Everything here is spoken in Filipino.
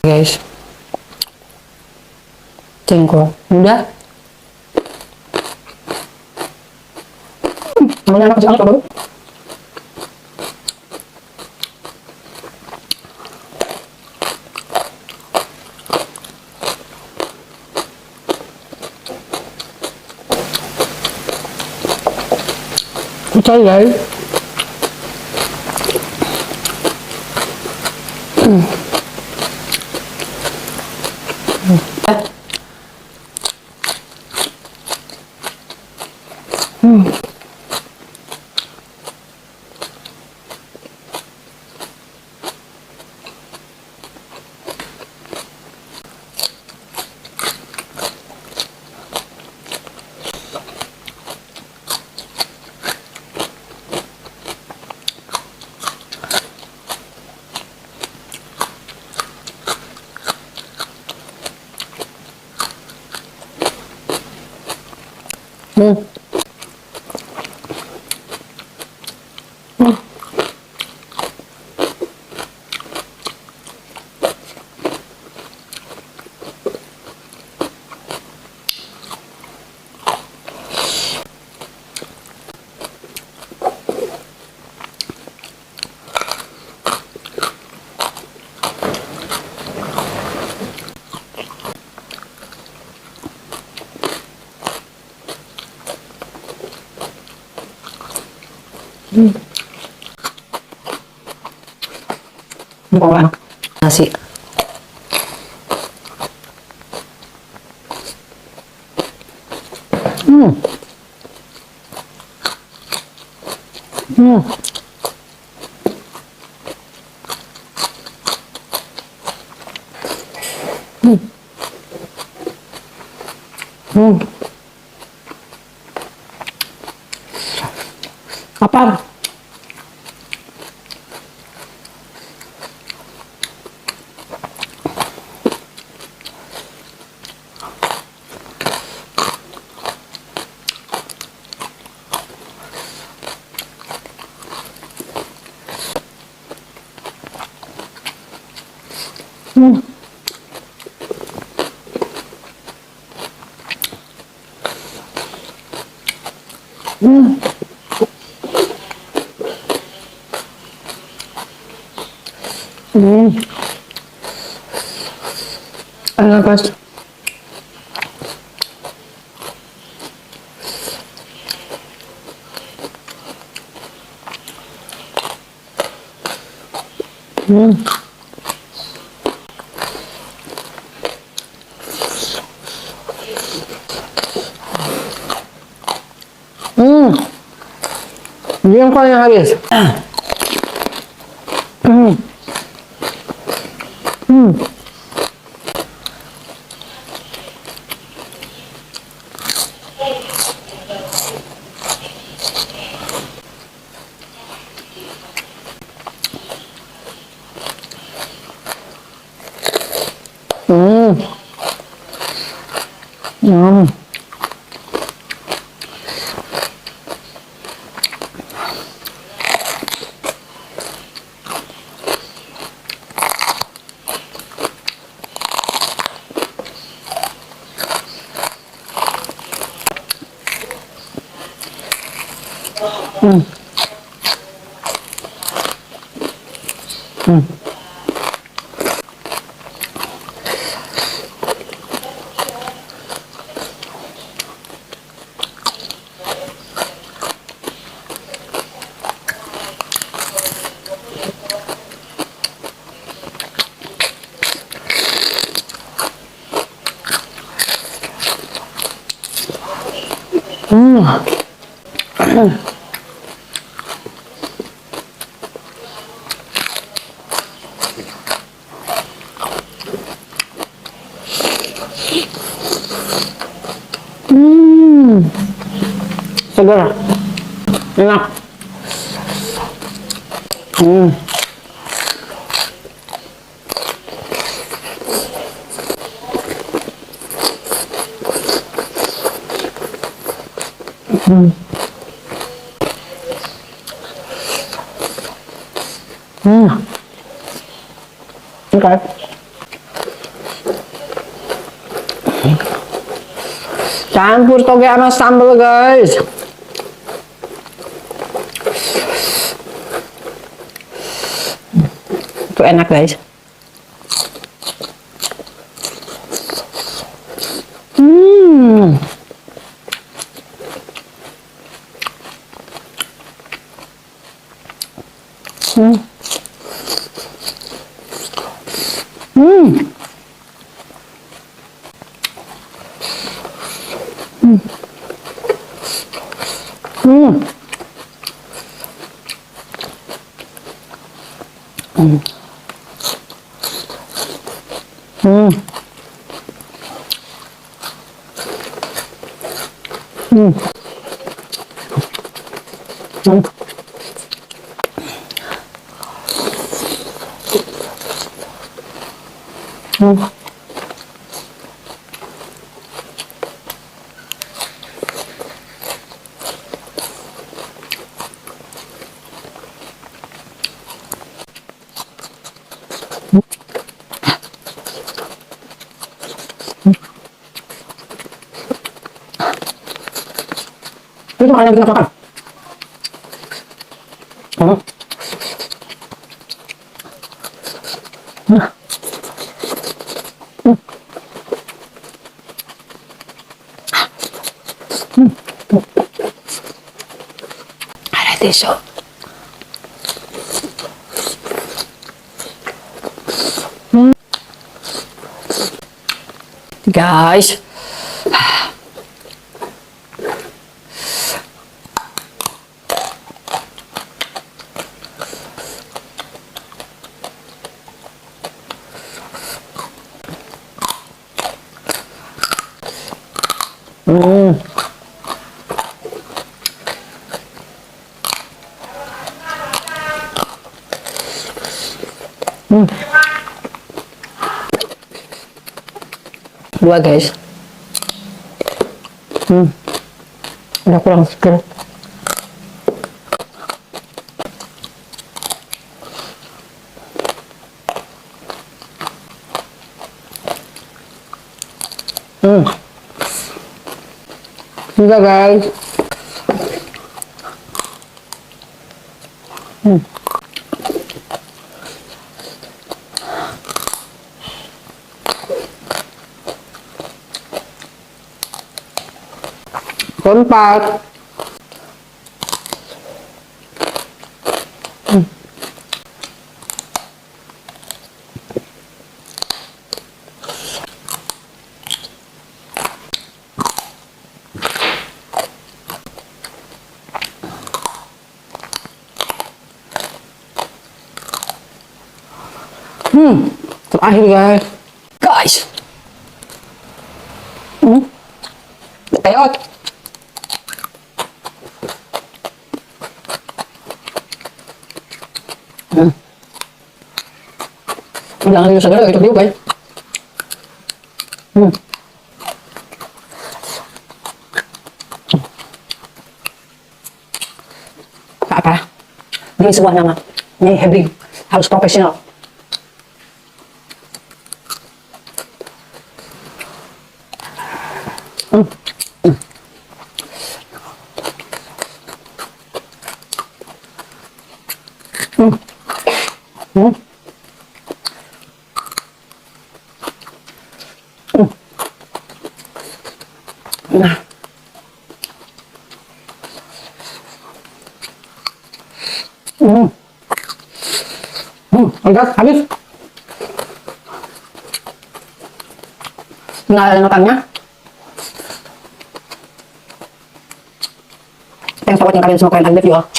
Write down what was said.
Guys, tingin ko, udah. Wala na kasi ang sabaw. Ito guys. Bawa nasi. Hmm. Hmm. Hmm. Hmm. Kapag. Hmm. Hmm. Hmm. Ang lakas. Hmm. Hmm. Hindi yung kaya habis. Hmm. Hmm. Hmm. Hmm. Hmm. Hmm. Hmm. Hmm. Segera. Enak. Hmm. Hmm. Hmm. Okay. Campur toge sama sambal guys. Itu enak guys. Hmm. Hmm. Hmm. Hmm. Hmm. Hmm. Hmm. Hmm. Hmm. Itu hanya kita makan. Hmm. Ada tisu. Guys. Hmm. Hmm. Dua guys. Hmm. Udah kurang seger. Hmm. Tiga guys. Hmm. Keempat. Hmm. Terakhir guys. Guys. Hmm. Teot. Hmm. Jangan itu segala itu dia guys. Hmm. Tak apa. Ini sebuah nama. Ini Hebring. Harus profesional. Hmm. Hmm. Hmm. Hmm. Nah. Hmm. Udah habis. Tinggal ada makannya. Thanks for watching kalian semua, kalian I love you all.